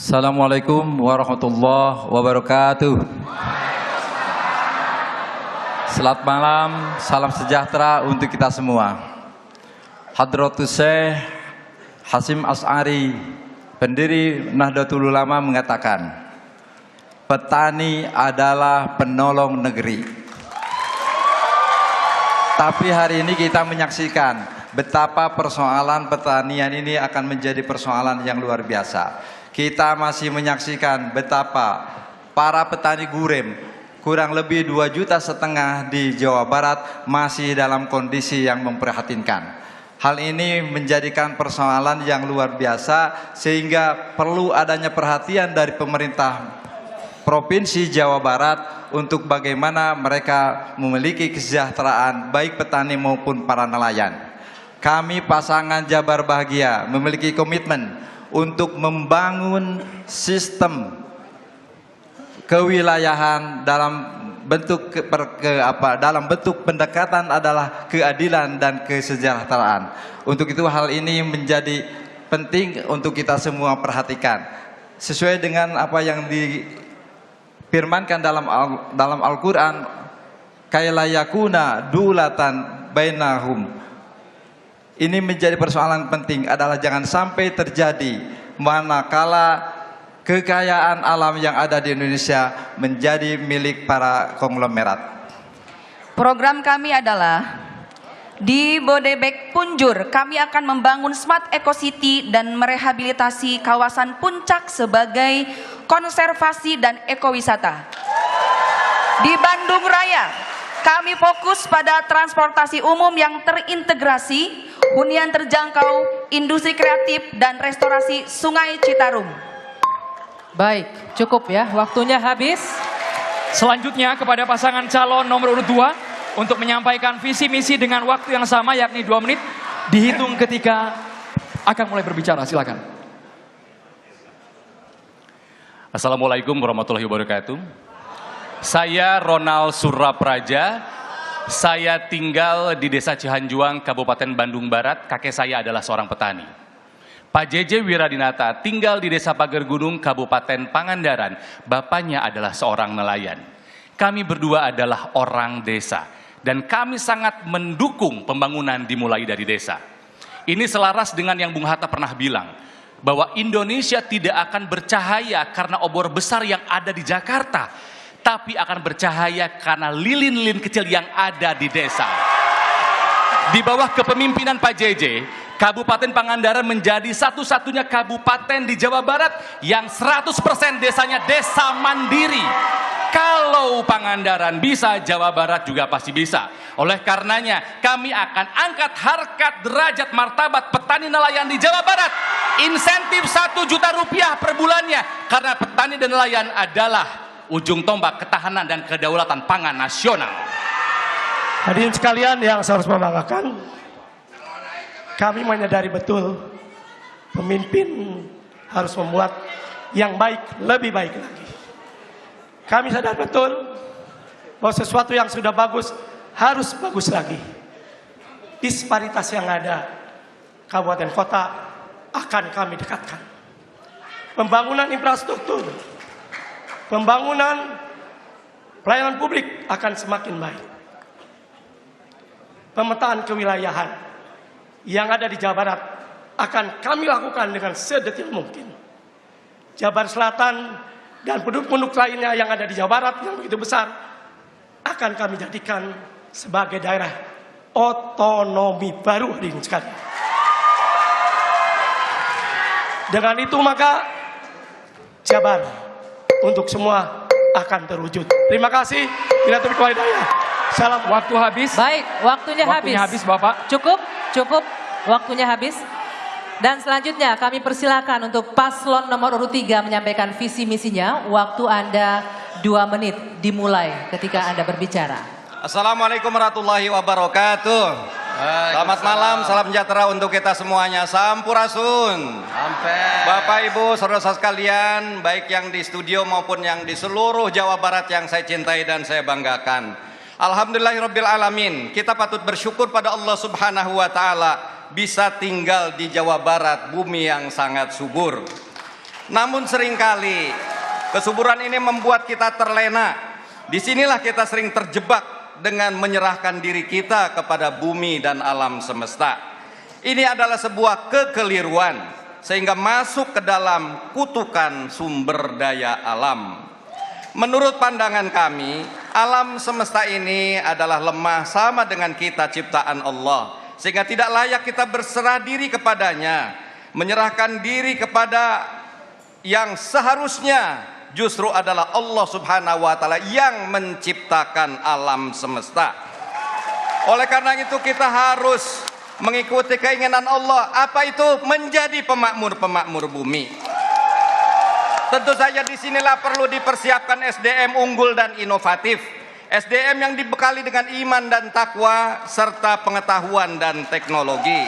Assalamualaikum warahmatullahi wabarakatuh. Selamat malam, salam sejahtera untuk kita semua. Hadratus Syekh Hasyim Asy'ari, pendiri Nahdlatul Ulama mengatakan, petani adalah penolong negeri. Tapi hari ini kita menyaksikan betapa persoalan pertanian ini akan menjadi persoalan yang luar biasa. Kita masih menyaksikan betapa para petani gurem kurang lebih 2,5 juta di Jawa Barat masih dalam kondisi yang memprihatinkan. Hal ini menjadikan persoalan yang luar biasa sehingga perlu adanya perhatian dari pemerintah Provinsi Jawa Barat untuk bagaimana mereka memiliki kesejahteraan baik petani maupun para nelayan. Kami pasangan Jabar Bahagia memiliki komitmen untuk membangun sistem kewilayahan dalam bentuk pendekatan adalah keadilan dan kesejahteraan. Untuk itu hal ini menjadi penting untuk kita semua perhatikan. Sesuai dengan apa yang difirmankan dalam Al-Qur'an, kailayakuna dulatan bainahum. Ini menjadi persoalan penting adalah jangan sampai terjadi manakala kekayaan alam yang ada di Indonesia menjadi milik para konglomerat. Program kami adalah di Bodebek Punjur, kami akan membangun Smart Eco City dan merehabilitasi kawasan Puncak sebagai konservasi dan ekowisata. Di Bandung Raya, kami fokus pada transportasi umum yang terintegrasi, hunian terjangkau, industri kreatif, dan restorasi Sungai Citarum. Baik, cukup ya, waktunya habis. Selanjutnya kepada pasangan calon nomor urut 2 untuk menyampaikan visi misi dengan waktu yang sama yakni 2 menit, dihitung ketika akan mulai berbicara. Silakan. Assalamualaikum warahmatullahi wabarakatuh. Saya Ronald Surapraja. Saya tinggal di Desa Cihanjuang, Kabupaten Bandung Barat. Kakek saya adalah seorang petani. Pak JJ Wiradinata tinggal di Desa Pager Gunung, Kabupaten Pangandaran. Bapaknya adalah seorang nelayan. Kami berdua adalah orang desa. Dan kami sangat mendukung pembangunan dimulai dari desa. Ini selaras dengan yang Bung Hatta pernah bilang, bahwa Indonesia tidak akan bercahaya karena obor besar yang ada di Jakarta, tapi akan bercahaya karena lilin-lilin kecil yang ada di desa. Di bawah kepemimpinan Pak JJ, Kabupaten Pangandaran menjadi satu-satunya kabupaten di Jawa Barat yang 100% desanya desa mandiri. Kalau Pangandaran bisa, Jawa Barat juga pasti bisa. Oleh karenanya, kami akan angkat harkat derajat martabat petani nelayan di Jawa Barat. Insentif 1 juta rupiah per bulannya, karena petani dan nelayan adalah ujung tombak ketahanan dan kedaulatan pangan nasional. Hadirin sekalian yang saya harus membanggakan, kami menyadari betul pemimpin harus membuat yang baik lebih baik lagi. Kami sadar betul bahwa sesuatu yang sudah bagus harus bagus lagi. Disparitas yang ada kabupaten kota akan kami dekatkan. Pembangunan infrastruktur, pembangunan pelayanan publik akan semakin baik. Pemetaan kewilayahan yang ada di Jawa Barat akan kami lakukan dengan sedetil mungkin. Jabar Selatan dan penduduk-penduduk lainnya yang ada di Jawa Barat yang begitu besar akan kami jadikan sebagai daerah otonomi baru, hadirin sekalian. Dengan itu maka Jabar untuk semua akan terwujud. Terima kasih. Bila taufiq wal hidayah. Salam. Waktu habis. Baik, waktunya habis Bapak. Cukup, waktunya habis. Dan selanjutnya kami persilakan untuk paslon nomor urut 3 menyampaikan visi misinya. Waktu Anda 2 menit dimulai ketika Anda berbicara. Assalamualaikum warahmatullahi wabarakatuh. Selamat malam, salam sejahtera untuk kita semuanya. Sampurasun. Bapak Ibu, saudara-saudara sekalian, baik yang di studio maupun yang di seluruh Jawa Barat yang saya cintai dan saya banggakan. Alhamdulillahirabbil alamin. Kita patut bersyukur pada Allah Subhanahu wa taala bisa tinggal di Jawa Barat, bumi yang sangat subur. Namun seringkali kesuburan ini membuat kita terlena. Disinilah kita sering terjebak dengan menyerahkan diri kita kepada bumi dan alam semesta. Ini adalah sebuah kekeliruan sehingga masuk ke dalam kutukan sumber daya alam. Menurut pandangan kami, alam semesta ini adalah lemah sama dengan kita ciptaan Allah, sehingga tidak layak kita berserah diri kepadanya, menyerahkan diri kepada yang seharusnya justru adalah Allah Subhanahu wa Ta'ala yang menciptakan alam semesta. Oleh karena itu kita harus mengikuti keinginan Allah. Apa itu? Menjadi pemakmur-pemakmur bumi. Tentu saja disinilah perlu dipersiapkan SDM unggul dan inovatif. SDM yang dibekali dengan iman dan takwa serta pengetahuan dan teknologi.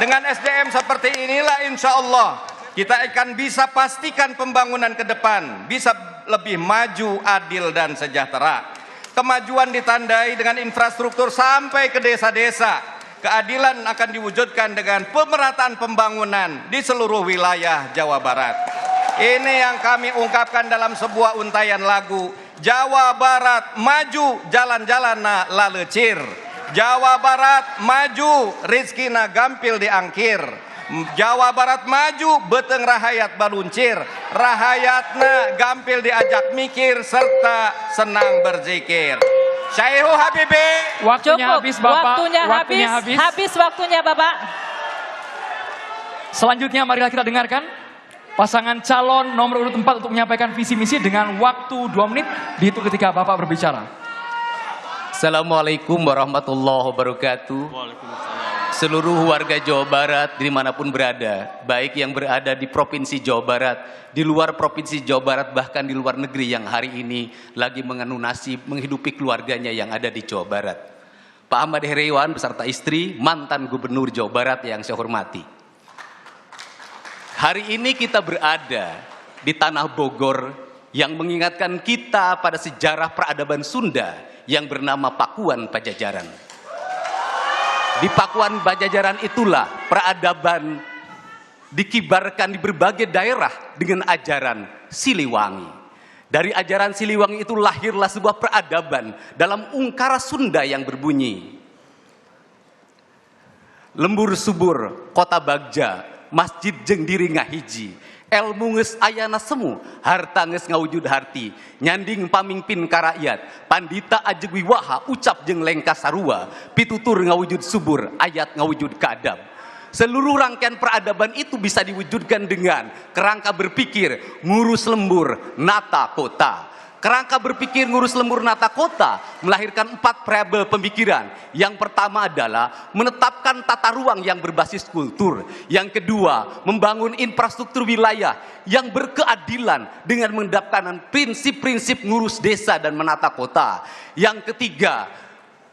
Dengan SDM seperti inilah insya Allah kita akan bisa pastikan pembangunan ke depan bisa lebih maju, adil dan sejahtera. Kemajuan ditandai dengan infrastruktur sampai ke desa-desa. Keadilan akan diwujudkan dengan pemerataan pembangunan di seluruh wilayah Jawa Barat. Ini yang kami ungkapkan dalam sebuah untayan lagu. Jawa Barat maju, jalan-jalan na lalecir. Jawa Barat maju, rizkina gampil diangkir. Jawa Barat maju, beteng rahayat baluncir. Rahayatna gampil diajak mikir serta senang berzikir. Syaihu Habibi. Waktunya Cukup, habis Bapak. waktunya habis. Habis waktunya Bapak. Selanjutnya marilah kita dengarkan pasangan calon nomor urut 4 untuk menyampaikan visi misi dengan waktu 2 menit dihitung ketika Bapak berbicara. Assalamualaikum warahmatullahi wabarakatuh. Seluruh warga Jawa Barat dimanapun berada, baik yang berada di Provinsi Jawa Barat, di luar Provinsi Jawa Barat, bahkan di luar negeri yang hari ini lagi menganu nasib menghidupi keluarganya yang ada di Jawa Barat. Pak Ahmad Heriawan beserta istri, mantan Gubernur Jawa Barat yang saya hormati. Hari ini kita berada di tanah Bogor yang mengingatkan kita pada sejarah peradaban Sunda yang bernama Pakuan Pajajaran. Di Pakuan Pajajaran itulah peradaban dikibarkan di berbagai daerah dengan ajaran Siliwangi. Dari ajaran Siliwangi itu lahirlah sebuah peradaban dalam ungkara Sunda yang berbunyi. Lembur subur, kota Bagja, masjid jeung diri ngahiji. Elmu nges ayana semu, harta nges ngawujud harti, nyanding pamimpin karakyat, pandita ajeg wiwaha, ucap jeung lengka sarua, pitutur ngawujud subur, ayat ngawujud keadab. Seluruh rangkaian peradaban itu bisa diwujudkan dengan kerangka berpikir, ngurus lembur, nata kota. Kerangka berpikir ngurus lembur nata kota melahirkan 4 variabel pemikiran. Yang pertama adalah menetapkan tata ruang yang berbasis kultur. Yang kedua, membangun infrastruktur wilayah yang berkeadilan dengan mendapatkan prinsip-prinsip ngurus desa dan menata kota. Yang ketiga,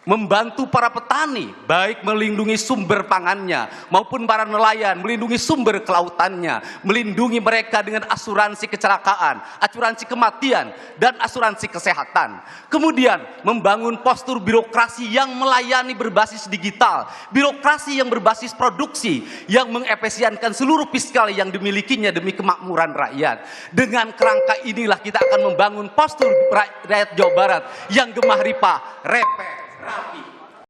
membantu para petani, baik melindungi sumber pangannya maupun para nelayan, melindungi sumber kelautannya, melindungi mereka dengan asuransi kecelakaan, asuransi kematian, dan asuransi kesehatan. Kemudian membangun postur birokrasi yang melayani berbasis digital, birokrasi yang berbasis produksi, yang mengefisienkan seluruh fiskal yang dimilikinya demi kemakmuran rakyat. Dengan kerangka inilah kita akan membangun postur rakyat Jawa Barat yang gemah ripah, repeh, rapi,